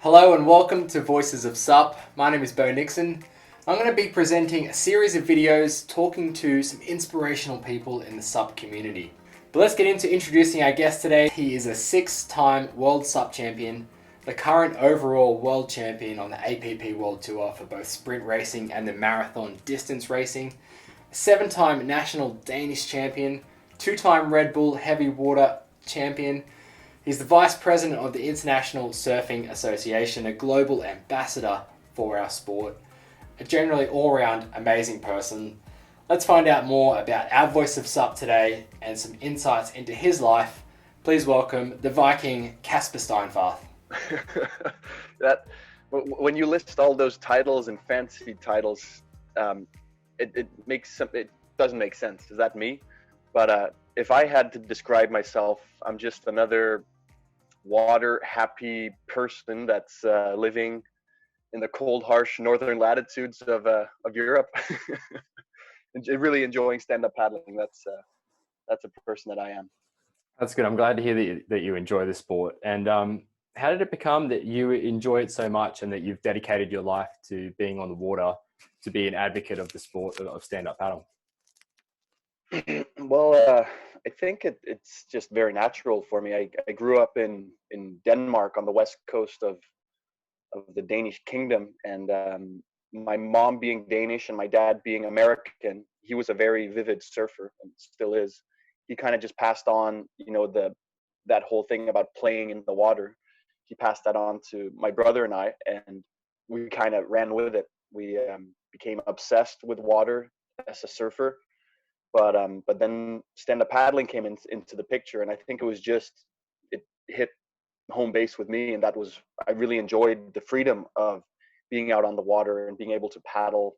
Hello and welcome to Voices of SUP. My name is Bo Nixon. I'm going to be presenting a series of videos talking to some inspirational people in the SUP community. But let's get into introducing our guest today. He is a 6-time World SUP champion, the current overall world champion on the APP World Tour for both sprint racing and the marathon distance racing, a 7-time national Danish champion, 2-time Red Bull heavy water champion. He's the Vice President of the International Surfing Association, a global ambassador for our sport, a generally all-round amazing person. Let's find out more about our Voice of SUP today and some insights into his life. Please welcome the Viking, Casper Steinfath. When you list all those titles and fancy titles, it doesn't make sense. Is that me? But if I had to describe myself, I'm just another water happy person that's living in the cold, harsh northern latitudes of Europe, and really enjoying stand-up paddling. That's a person that I am. That's good. I'm glad to hear that you enjoy the sport. And how did it become that you enjoy it so much and that you've dedicated your life to being on the water, to be an advocate of the sport of stand-up paddle? Well, I think it's just very natural for me. I grew up in Denmark on the west coast of the Danish kingdom, and my mom being Danish and my dad being American, he was a very vivid surfer and still is. He kind of just passed on, that whole thing about playing in the water. He passed that on to my brother and I, and we kind of ran with it. We became obsessed with water as a surfer. But then stand-up paddling came into the picture, and I think it hit home base with me, and I really enjoyed the freedom of being out on the water and being able to paddle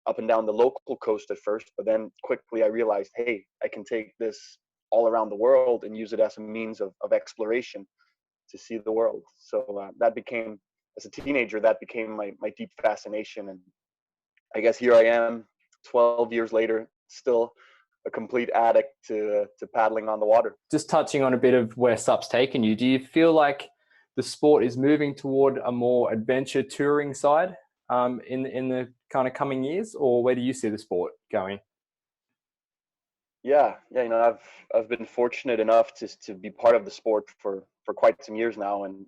up and down the local coast at first, but then quickly I realized, hey, I can take this all around the world and use it as a means of exploration to see the world. So as a teenager, that became my deep fascination, and I guess here I am 12 years later, still a complete addict to paddling on the water. Just touching on a bit of where SUP's taken you, do you feel like the sport is moving toward a more adventure touring side in the kind of coming years, or where do you see the sport going? Yeah. I've been fortunate enough to be part of the sport for quite some years now, and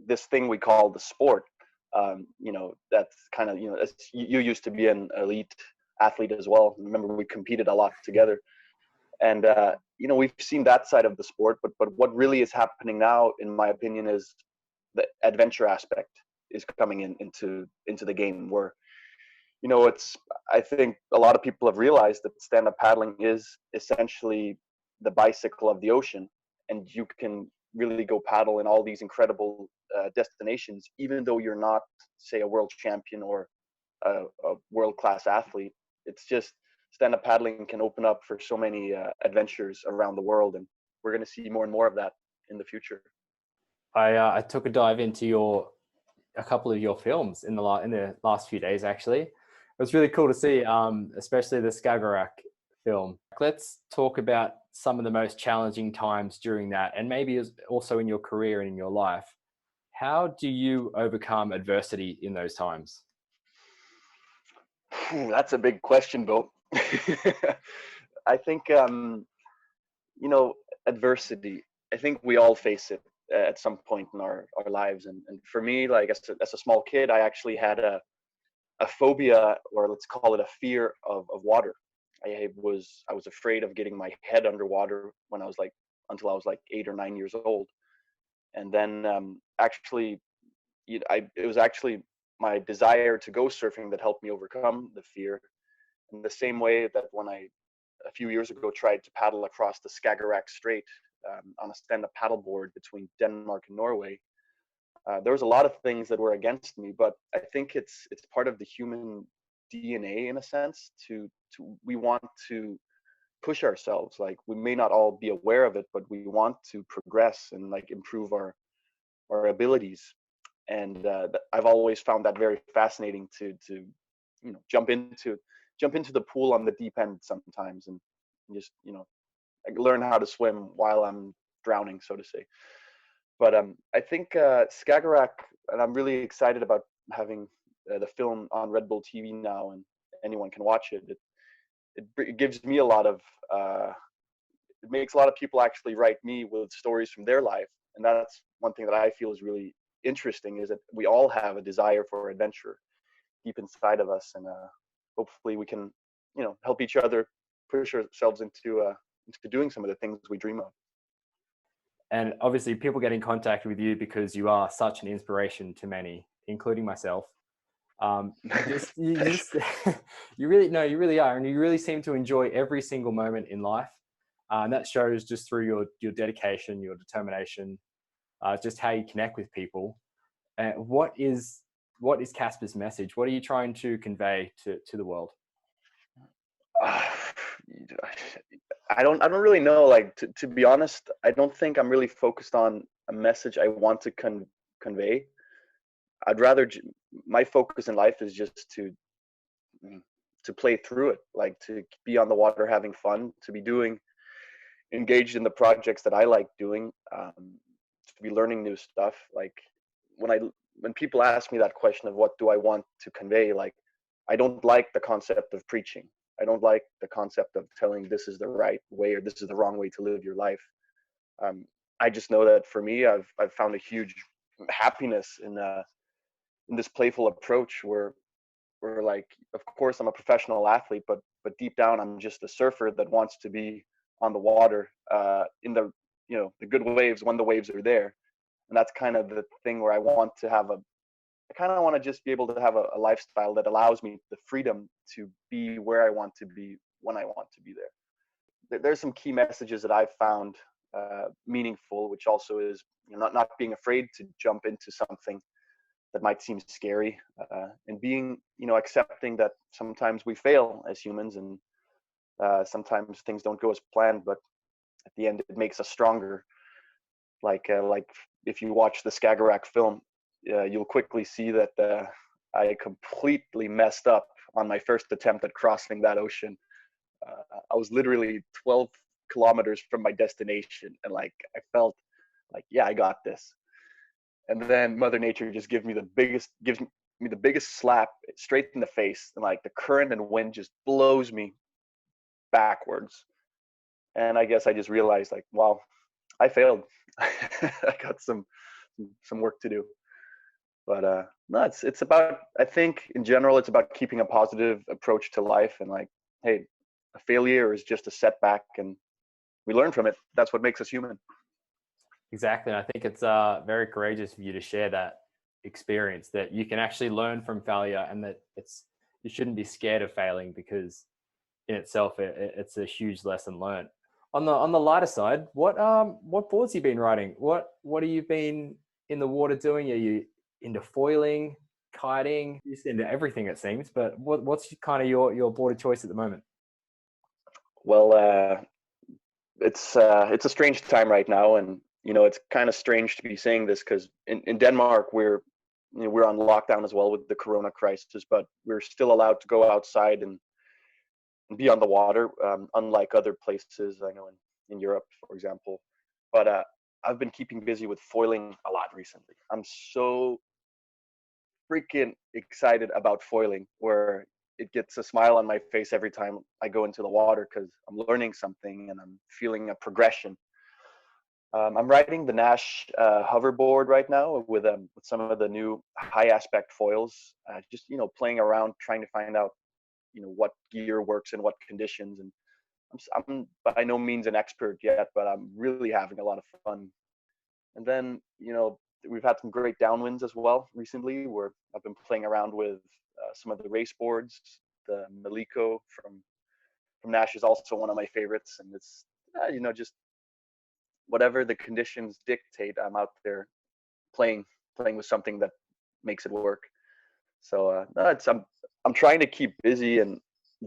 this thing we call the sport, that's kind of, you used to be an elite athlete as well. Remember, we competed a lot together, and we've seen that side of the sport, but what really is happening now, in my opinion, is the adventure aspect is coming into the game, where I think a lot of people have realized that stand-up paddling is essentially the bicycle of the ocean, and you can really go paddle in all these incredible destinations, even though you're not, say, a world champion or a world-class athlete. It's just stand-up paddling can open up for so many adventures around the world, and we're going to see more and more of that in the future. I took a dive into a couple of your films in the last few days. Actually, it was really cool to see, especially the Skagerrak film. Let's talk about some of the most challenging times during that, and maybe also in your career and in your life. How do you overcome adversity in those times? That's a big question, Bo. I think, adversity, I think we all face it at some point in our lives. And for me, like as a small kid, I actually had a phobia, or let's call it a fear of water. I was afraid of getting my head underwater until I was like 8 or 9 years old. And then it was actually my desire to go surfing that helped me overcome the fear. In the same way that when I, a few years ago, tried to paddle across the Skagerrak Strait on a stand-up paddleboard between Denmark and Norway, there was a lot of things that were against me, but I think it's part of the human DNA, in a sense, we want to push ourselves. Like, we may not all be aware of it, but we want to progress and like improve our abilities. And I've always found that very fascinating to jump into the pool on the deep end sometimes, and just learn how to swim while I'm drowning, so to say. But I think Skagerrak, and I'm really excited about having the film on Red Bull TV now, and anyone can watch it. It gives me a lot of it makes a lot of people actually write me with stories from their life, and that's one thing that I feel is really interesting, is that we all have a desire for adventure deep inside of us, and hopefully we can, help each other push ourselves into doing some of the things we dream of. And obviously people get in contact with you because you are such an inspiration to many, including myself. You you really are. And you really seem to enjoy every single moment in life. And that shows just through your dedication, your determination, just how you connect with people. What is Casper's message? What are you trying to convey to the world? I don't really know. Like, to be honest, I don't think I'm really focused on a message I want to convey. I'd rather my focus in life is just to play through it, like to be on the water having fun, to be engaged in the projects that I like doing, to be learning new stuff. Like, when people ask me that question of what do I want to convey, like, I don't like the concept of preaching. I don't like the concept of telling this is the right way or this is the wrong way to live your life. I just know that for me, I've found a huge happiness in this playful approach where, like, of course I'm a professional athlete, but deep down I'm just a surfer that wants to be on the water, in the the good waves when the waves are there. And that's kind of the thing where I kind of want to just be able to have a lifestyle that allows me the freedom to be where I want to be when I want to be there. There's some key messages that I've found meaningful, which also is not being afraid to jump into something that might seem scary, and being accepting that sometimes we fail as humans, and sometimes things don't go as planned, but at the end it makes us stronger. Like if you watch the Skagerrak film, you'll quickly see that I completely messed up on my first attempt at crossing that ocean. I was literally 12 kilometers from my destination, and like I felt like, yeah, I got this. And then Mother Nature just gives me the biggest slap straight in the face, and like the current and wind just blows me backwards. And I guess I just realized, like, wow, I failed. I got some work to do. But no, it's about, I think in general it's about keeping a positive approach to life, and like, hey, a failure is just a setback and we learn from it. That's what makes us human. Exactly. And I think it's very courageous of you to share that experience, that you can actually learn from failure, and that you shouldn't be scared of failing, because in itself it's a huge lesson learned. On the lighter side, what boards have you been riding? What have you been in the water doing? Are you into foiling, kiting? You're just into everything, it seems. But what's kind of your board of choice at the moment? Well, it's a strange time right now, and it's kind of strange to be saying this because in Denmark we're on lockdown as well with the corona crisis, but we're still allowed to go outside and be on the water, unlike other places I know in Europe, for example. But I've been keeping busy with foiling a lot recently. I'm so freaking excited about foiling, where it gets a smile on my face every time I go into the water because I'm learning something and I'm feeling a progression. I'm riding the Nash hoverboard right now with some of the new high aspect foils. Just playing around, trying to find out what gear works in what conditions. And I'm by no means an expert yet, but I'm really having a lot of fun. And then we've had some great downwinds as well recently, where I've been playing around with some of the race boards. The Maliko from Nash is also one of my favorites, and it's just whatever the conditions dictate, I'm out there playing with something that makes it work. So no, I'm trying to keep busy and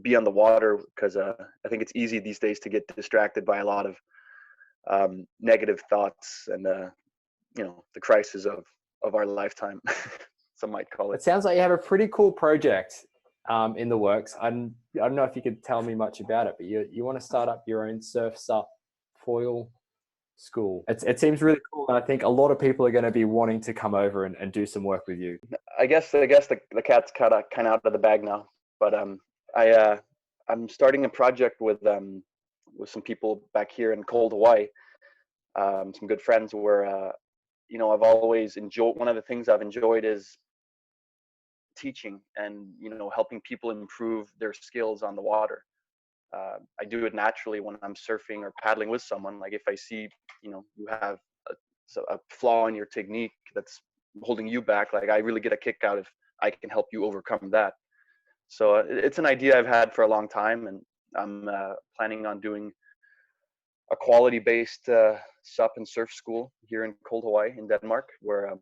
be on the water because I think it's easy these days to get distracted by a lot of negative thoughts and the crisis of our lifetime. Some might call it. It sounds like you have a pretty cool project in the works. I don't know if you could tell me much about it, but you want to start up your own surf SUP foil school. It seems really cool, and I think a lot of people are going to be wanting to come over and do some work with you. I guess the cat's kind of out of the bag now. But I'm starting a project with some people back here in cold Hawaii, some good friends where I've always enjoyed. One of the things I've enjoyed is teaching and helping people improve their skills on the water. I do it naturally when I'm surfing or paddling with someone. Like if I see you have a flaw in your technique that's holding you back, like I really get a kick out if I can help you overcome that. So it's an idea I've had for a long time, and I'm planning on doing a quality-based SUP and surf school here in cold Hawaii in Denmark, where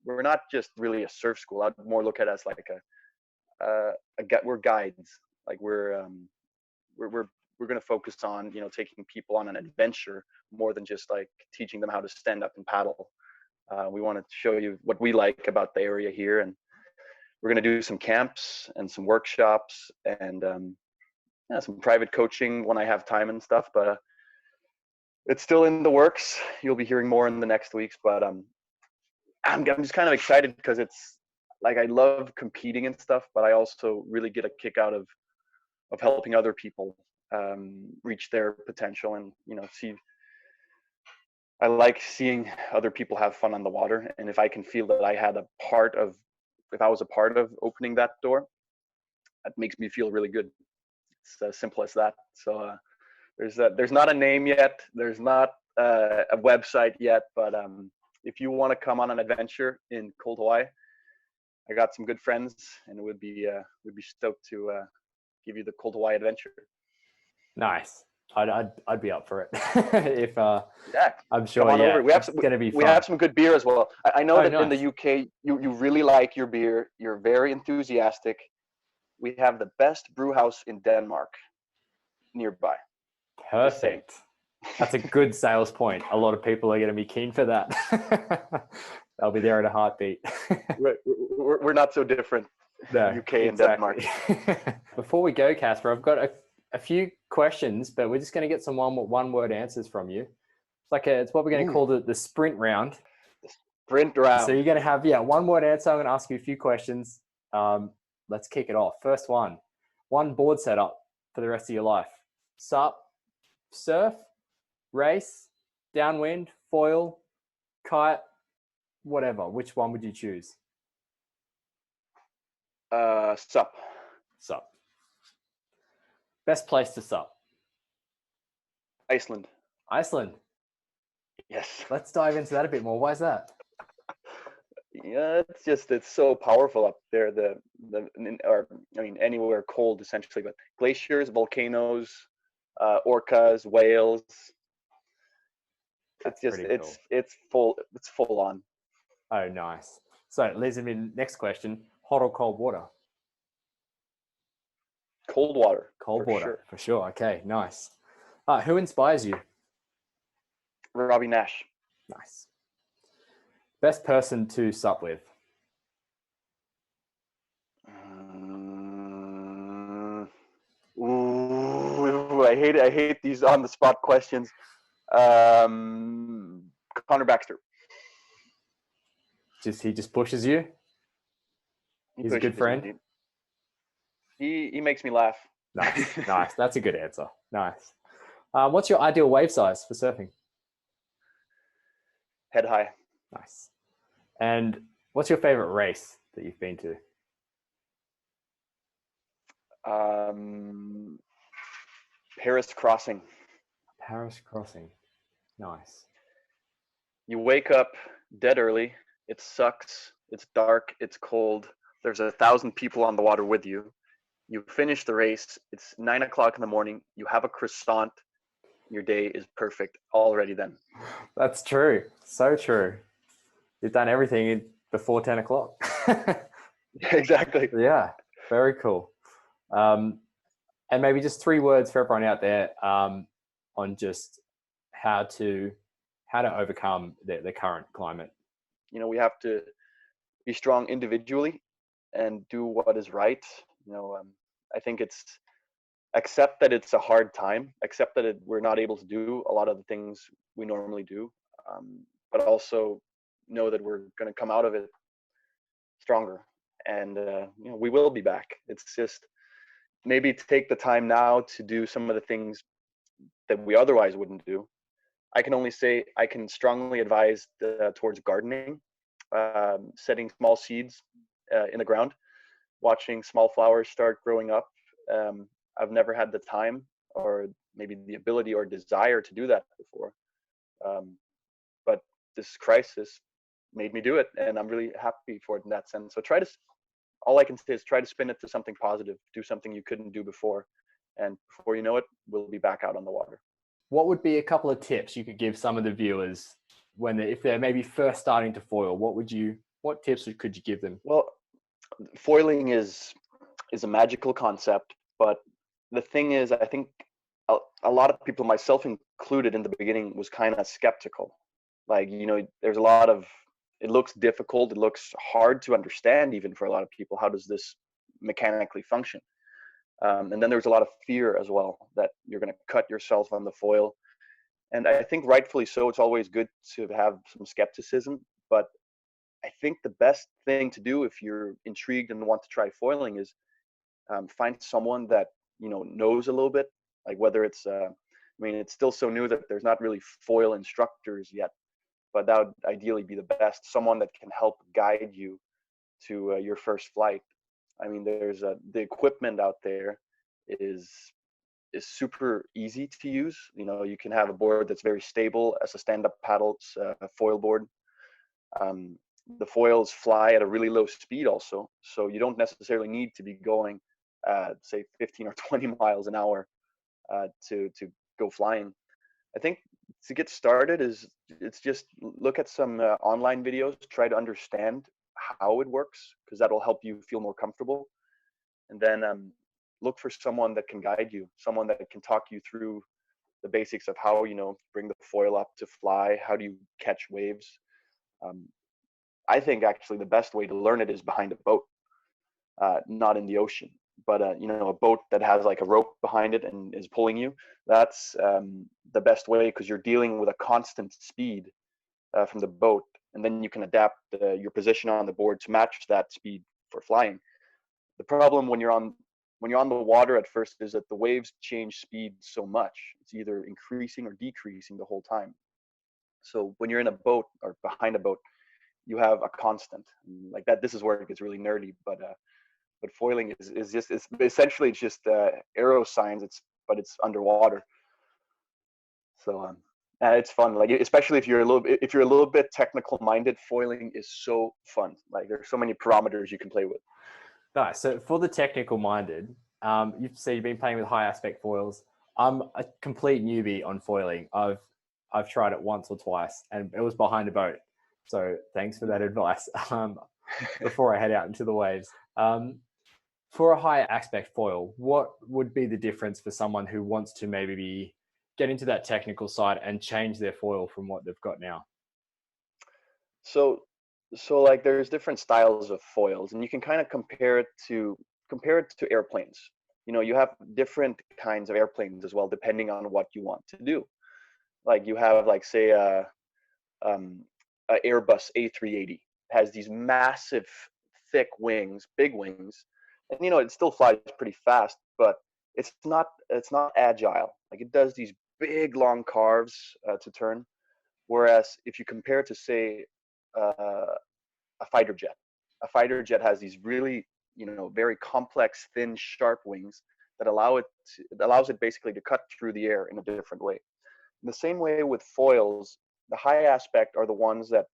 we're not just really a surf school. I'd more look at it as like we're guides. Like we're going to focus on taking people on an adventure more than just like teaching them how to stand up and paddle. We want to show you what we like about the area here, and we're going to do some camps and some workshops and some private coaching when I have time and stuff. But it's still in the works. You'll be hearing more in the next weeks. But I'm just kind of excited because it's like I love competing and stuff, but I also really get a kick out of helping other people reach their potential and see. I like seeing other people have fun on the water, and if I can feel that if I was a part of opening that door, that makes me feel really good. It's as simple as that. So there's not a name yet, there's not a website yet, but if you want to come on an adventure in cold Hawaii, I got some good friends, and we'd be stoked to give you the cold Hawaii adventure. Nice. I'd be up for it. If yeah, I'm sure. Come on over. It's gonna be fun. We have some good beer as well. I know that nice. In the UK, you really like your beer. You're very enthusiastic. We have the best brew house in Denmark nearby. Perfect. That's a good sales point. A lot of people are going to be keen for that. They'll be there in a heartbeat. We're not so different. No, UK and Denmark. Before we go, Casper, I've got a few questions, but we're just going to get some one word answers from you. It's what we're going to call the sprint round. Sprint round. So you're going to have one word answer. I'm going to ask you a few questions. Let's kick it off. First one board setup for the rest of your life. SUP, surf, race, downwind, foil, kite, whatever. Which one would you choose? SUP. SUP. Best place to SUP? Iceland. Iceland. Yes. Let's dive into that a bit more. Why is that? Yeah, it's so powerful up there. Anywhere cold essentially, but glaciers, volcanoes, orcas, whales. It's full on. Oh, nice. So it leads me to next question: hot or cold water? Cold water. Cold water, for sure. Okay, nice. Who inspires you? Robbie Nash. Nice. Best person to SUP with? I hate these on the spot questions. Connor Baxter. He just pushes you. He's a good friend. He makes me laugh. Nice, nice. That's a good answer. Nice. What's your ideal wave size for surfing? Head high. Nice. And what's your favorite race that you've been to? Paris Crossing. Paris Crossing. Nice. You wake up dead early. It sucks. It's dark. It's cold. There's 1,000 people on the water with you. You finish the race. It's 9 o'clock in the morning. You have a croissant. Your day is perfect already then. That's true. So true. You've done everything before 10 o'clock. Exactly. Yeah. Very cool. And maybe just 3 words for everyone out there on just how to overcome the current climate. We have to be strong individually and do what is right. I think it's accept that it's a hard time, accept that we're not able to do a lot of the things we normally do, but also know that we're going to come out of it stronger, and we will be back. It's just maybe take the time now to do some of the things that we otherwise wouldn't do. I can only say I can strongly advise towards gardening, setting small seeds in the ground, watching small flowers start growing up. I've never had the time or maybe the ability or desire to do that before. But this crisis made me do it, and I'm really happy for it in that sense. So all I can say is try to spin it to something positive, do something you couldn't do before. And before you know it, we'll be back out on the water. What would be a couple of tips you could give some of the viewers if they're maybe first starting to foil? What tips could you give them? Well, foiling is a magical concept, but the thing is, I think a lot of people, myself included in the beginning, was kind of skeptical. Like, there's a lot of, it looks difficult, it looks hard to understand even for a lot of people. How does this mechanically function? And then there's a lot of fear as well, that you're going to cut yourself on the foil. And I think rightfully so, it's always good to have some skepticism, but I think the best thing to do if you're intrigued and want to try foiling is find someone that knows a little bit. Like whether it's, it's still so new that there's not really foil instructors yet, but that would ideally be the best. Someone that can help guide you to your first flight. I mean, there's the equipment out there is super easy to use. You can have a board that's very stable as a stand-up paddle. It's a foil board. The foils fly at a really low speed also, so you don't necessarily need to be going say 15 or 20 miles an hour to go flying. I think to get started it's just look at some online videos, try to understand how it works, because that'll help you feel more comfortable. And then look for someone that can guide you, someone that can talk you through the basics of how bring the foil up to fly, how do you catch waves. I think actually the best way to learn it is behind a boat, not in the ocean, but a boat that has like a rope behind it and is pulling you. That's the best way, because you're dealing with a constant speed from the boat, and then you can adapt your position on the board to match that speed for flying. The problem when you're on the water at first is that the waves change speed so much. It's either increasing or decreasing the whole time. So when you're in a boat or behind a boat, you have a constant like that. This is where it gets really nerdy, but foiling is just, it's essentially just aero science. But it's underwater. So and it's fun. Like, especially if you're a little bit technical minded, foiling is so fun. Like, there's so many parameters you can play with. Nice. So for the technical minded, you've been playing with high aspect foils. I'm a complete newbie on foiling. I've tried it once or twice, and it was behind a boat. So thanks for that advice. Before I head out into the waves, for a high aspect foil, what would be the difference for someone who wants to maybe get into that technical side and change their foil from what they've got now? So like, there's different styles of foils, and you can kind of compare it to airplanes. You have different kinds of airplanes as well, depending on what you want to do. Like, you have, like, say a Airbus A380 has these massive, thick wings, big wings, and it still flies pretty fast, but it's not agile. Like, it does these big long carves to turn. Whereas if you compare it to, say, a fighter jet has these really very complex, thin, sharp wings that allows it basically to cut through the air in a different way. In the same way with foils, the high aspect are the ones that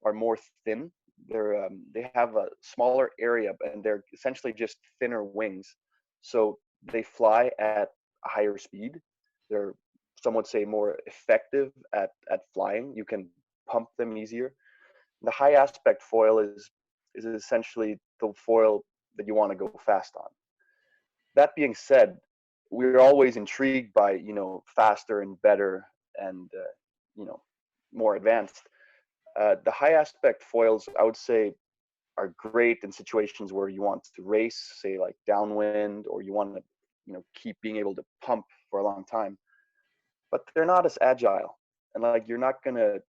are more thin. They have a smaller area, and they're essentially just thinner wings, so they fly at a higher speed. They're, some would say, more effective at flying. You can pump them easier. The high aspect foil is essentially the foil that you want to go fast on. That being said, we're always intrigued by faster and better and more advanced. The high aspect foils, I would say, are great in situations where you want to race, say like downwind, or you want to keep being able to pump for a long time. But they're not as agile. and like you're not gonna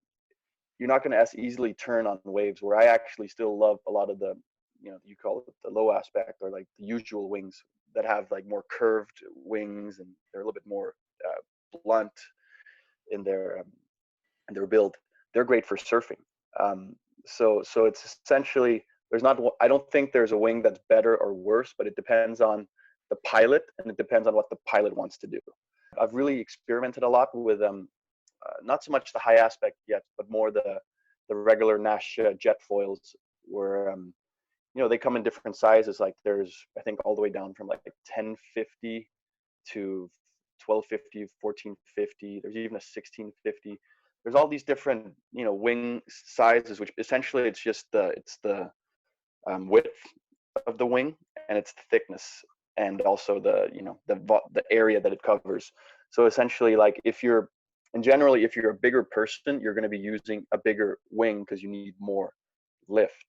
as easily turn on waves. Where I actually still love a lot of the, you call it the low aspect, or like the usual wings that have like more curved wings, and they're a little bit more blunt in their build. They're great for surfing. So it's essentially, there's not, I don't think there's a wing that's better or worse, but it depends on the pilot, and it depends on what the pilot wants to do. I've really experimented a lot with not so much the high aspect yet, but more the regular Nash jet foils, where they come in different sizes. Like there's, I think, all the way down from like 1050 to 1250, 1450. There's even a 1650. There's all these different wing sizes, which essentially it's just the width of the wing, and its thickness, and also the area that it covers. So essentially, like generally, if you're a bigger person, you're going to be using a bigger wing because you need more lift.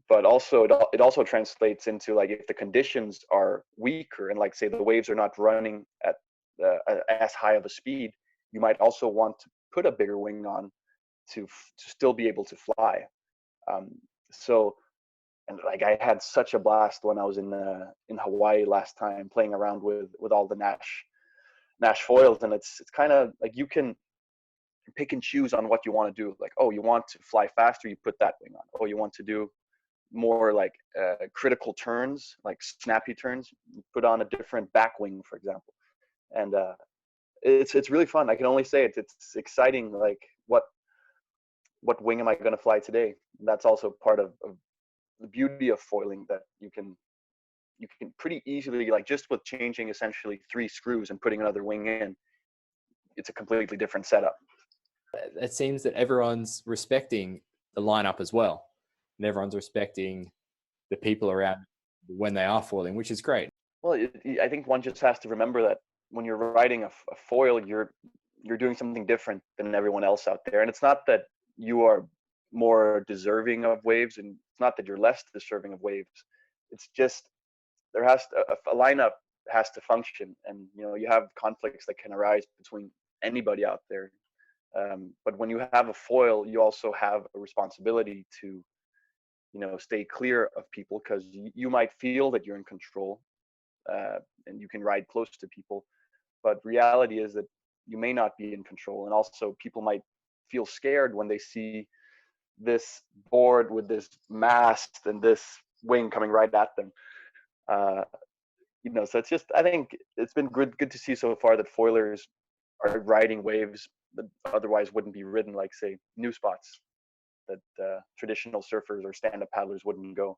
But also it also translates into, like, if the conditions are weaker, and like say the waves are not running at as high of a speed, you might also want to put a bigger wing on to still be able to fly. So, and like I had such a blast when I was in Hawaii last time, playing around with all the Nash foils, and it's kind of like you can pick and choose on what you want to do. Like, oh, you want to fly faster, you put that wing on. Oh, you want to do more like critical turns, like snappy turns, you put on a different back wing, for example. And it's really fun. I can only say it's exciting. Like, what wing am I going to fly today? And that's also part of the beauty of foiling, that you can pretty easily, like, just with changing essentially 3 screws and putting another wing in, it's a completely different setup. It seems that everyone's respecting the lineup as well, and everyone's respecting the people around when they are foiling, which is great. Well, I think one just has to remember that when you're riding a foil, you're doing something different than everyone else out there. And it's not that you are more deserving of waves, and it's not that you're less deserving of waves. It's just there has to, a lineup has to function, and you have conflicts that can arise between anybody out there. But when you have a foil, you also have a responsibility to stay clear of people, because you might feel that you're in control, and you can ride close to people, but reality is that you may not be in control. And also, people might feel scared when they see this board with this mast and this wing coming right at them. So it's just, I think it's been good to see so far that foilers are riding waves that otherwise wouldn't be ridden, like say new spots that traditional surfers or stand-up paddlers wouldn't go.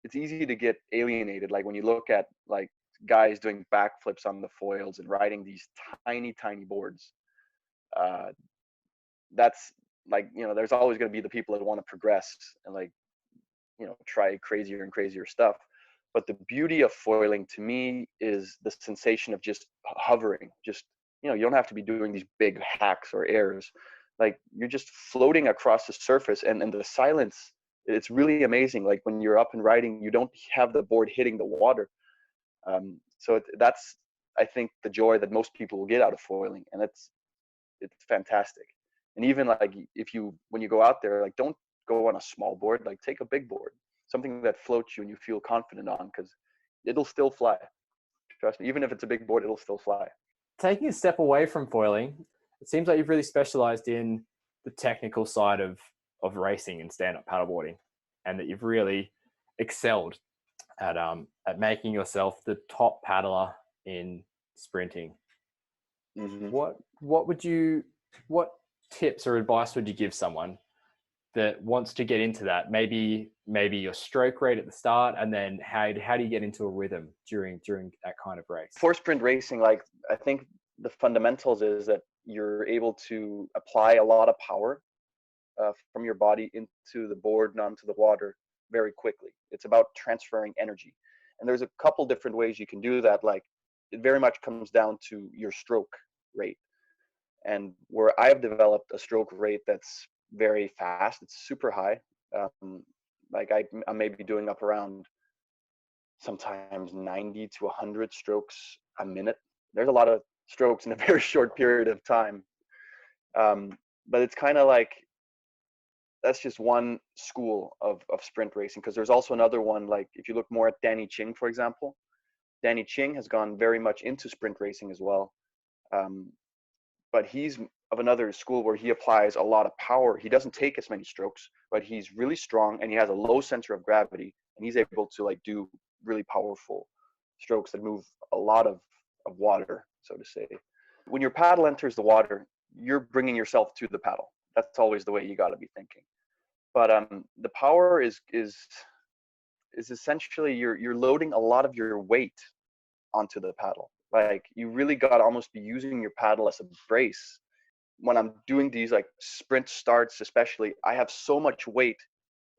It's easy to get alienated, like when you look at like guys doing backflips on the foils and riding these tiny boards. That's like, there's always going to be the people that want to progress and like try crazier and crazier stuff. But the beauty of foiling to me is the sensation of just hovering. Just, you don't have to be doing these big hacks or airs. Like, you're just floating across the surface, and the silence, it's really amazing. Like, when you're up and riding, you don't have the board hitting the water. So that's, I think, the joy that most people will get out of foiling, and it's fantastic. And even like, when you go out there, like, don't go on a small board, like take a big board, something that floats you and you feel confident on, because it'll still fly. Trust me, even if it's a big board, it'll still fly. Taking a step away from foiling, it seems like you've really specialized in the technical side of racing and stand-up paddleboarding, and that you've really excelled at making yourself the top paddler in sprinting. Mm-hmm. What tips or advice would you give someone that wants to get into that? Maybe your stroke rate at the start, and then how do you get into a rhythm during that kind of race? For sprint racing, like, I think the fundamentals is that you're able to apply a lot of power from your body into the board and onto the water very quickly. It's about transferring energy, and there's a couple different ways you can do that. Like, it very much comes down to your stroke rate, and where I've developed a stroke rate that's very fast, it's super high. Like, I may be doing up around sometimes 90 to 100 strokes a minute. There's a lot of strokes in a very short period of time. But it's kind of like, that's just one school of sprint racing, because there's also another one. Like if you look more at Danny Ching, for example, Danny Ching has gone very much into sprint racing as well. But he's of another school where he applies a lot of power. He doesn't take as many strokes, but he's really strong and he has a low center of gravity, and he's able to like do really powerful strokes that move a lot of water, so to say. When your paddle enters the water, you're bringing yourself to the paddle. That's always the way you got to be thinking. But the power is essentially you're loading a lot of your weight onto the paddle. Like you really got to almost be using your paddle as a brace. When I'm doing these like sprint starts, especially, I have so much weight,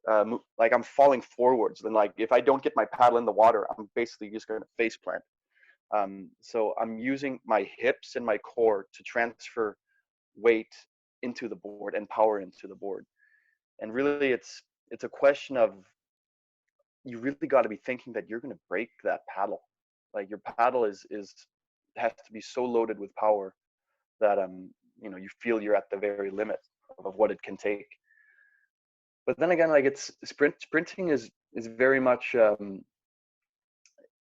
like I'm falling forwards. Then like if I don't get my paddle in the water, I'm basically just going to face plant. So I'm using my hips and my core to transfer weight into the board and power into the board. And really, it's a question of, you really got to be thinking that you're going to break that paddle. Like your paddle has to be so loaded with power that you feel you're at the very limit of what it can take. But then again, like it's sprinting is very much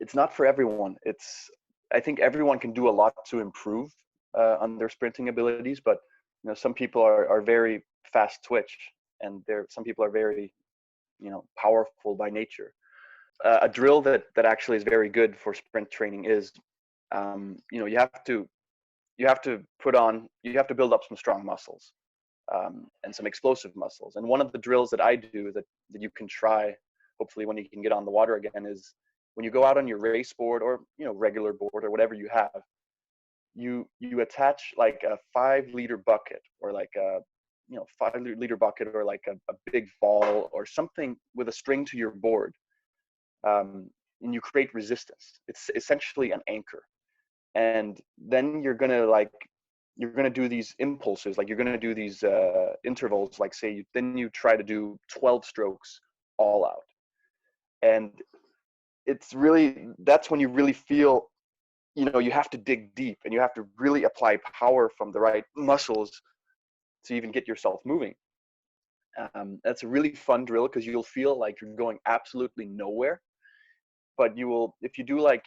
it's not for everyone. I think everyone can do a lot to improve on their sprinting abilities, but some people are very fast twitch, and some people are very powerful by nature. A drill that actually is very good for sprint training is you have to build up some strong muscles and some explosive muscles. And one of the drills that I do that you can try, hopefully when you can get on the water again, is when you go out on your race board or regular board or whatever you have, you attach like a 5-liter bucket, or like a 5-liter bucket, or like a big ball or something with a string to your board, and you create resistance. It's essentially an anchor. And then you're gonna do these impulses, like you're gonna do these intervals, like say then you try to do 12 strokes all out. And that's when you really feel you have to dig deep, and you have to really apply power from the right muscles to even get yourself moving. That's a really fun drill, because you'll feel like you're going absolutely nowhere, but if you do like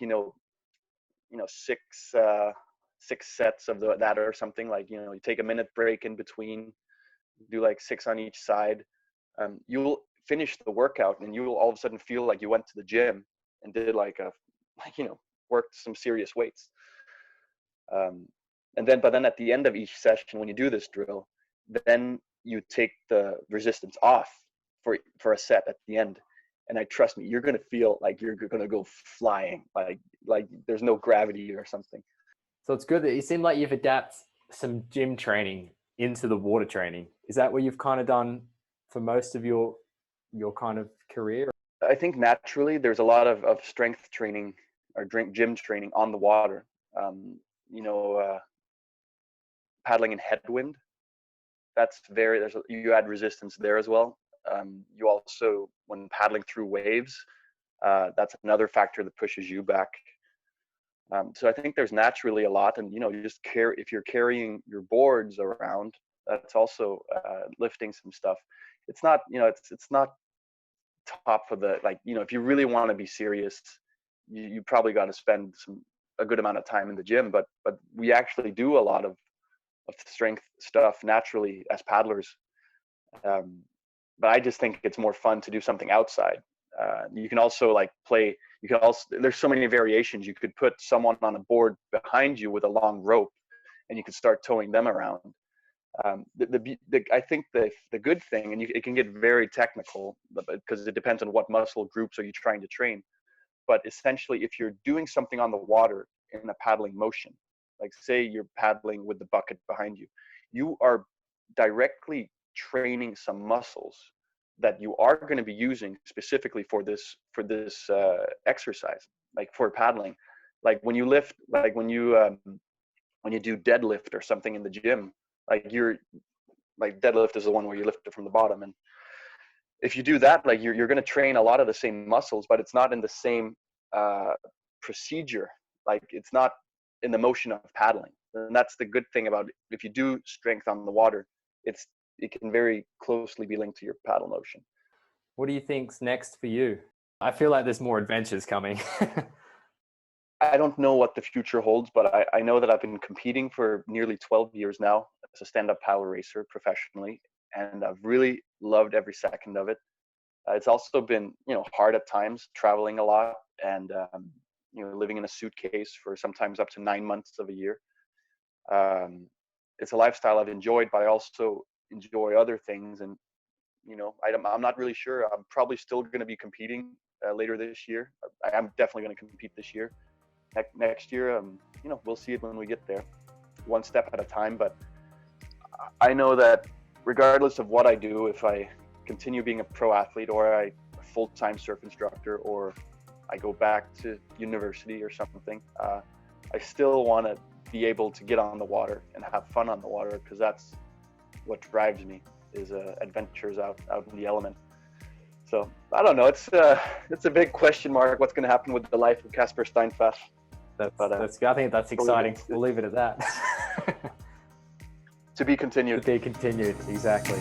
six sets of that or something, like you take a minute break in between, do like 6 on each side, you'll finish the workout and you'll all of a sudden feel like you went to the gym and did worked some serious weights. But then at the end of each session, when you do this drill, then you take the resistance off for a set at the end. And trust me, you're going to feel like you're going to go flying, like there's no gravity or something. So it's good that you seem like you've adapted some gym training into the water training. Is that what you've kind of done for most of your kind of career? I think naturally there's a lot of strength training or gym training on the water. Paddling in headwind, you add resistance there as well. You also, when paddling through waves, that's another factor that pushes you back. So I think there's naturally a lot, and if you're carrying your boards around, that's also lifting some stuff. It's not it's not top of the, if you really want to be serious, you probably got to spend a good amount of time in the gym. But we actually do a lot of strength stuff naturally as paddlers. But I just think it's more fun to do something outside. You can also there's so many variations. You could put someone on a board behind you with a long rope, and you could start towing them around. I think the good thing, and it can get very technical because it depends on what muscle groups are you trying to train. But essentially, if you're doing something on the water in a paddling motion, like say you're paddling with the bucket behind you, you are directly training some muscles that you are going to be using specifically for this exercise, like for paddling. Like when you lift, like when you do deadlift or something in the gym, like deadlift is the one where you lift it from the bottom, and if you do that, like you're going to train a lot of the same muscles, but it's not in the same procedure. Like it's not in the motion of paddling. And that's the good thing about it. If you do strength on the water, it can very closely be linked to your paddle motion. What do you think's next for you? I feel like there's more adventures coming. I don't know what the future holds, but I know that I've been competing for nearly 12 years now as a stand-up paddle racer professionally, and I've really loved every second of it. It's also been, hard at times, traveling a lot and, living in a suitcase for sometimes up to 9 months of a year. It's a lifestyle I've enjoyed, but I also enjoy other things. And, I'm not really sure. I'm probably still going to be competing later this year. I'm definitely going to compete this year. Next year, we'll see it when we get there, one step at a time. But I know that regardless of what I do, if I continue being a pro athlete or a full-time surf instructor, or I go back to university or something, I still want to be able to get on the water and have fun on the water, because that's what drives me, is adventures out in the element. So I don't know. It's a big question mark. What's going to happen with the life of Casper Steinfath? I think that's exciting. We'll leave it at that. To be continued. To be continued, exactly.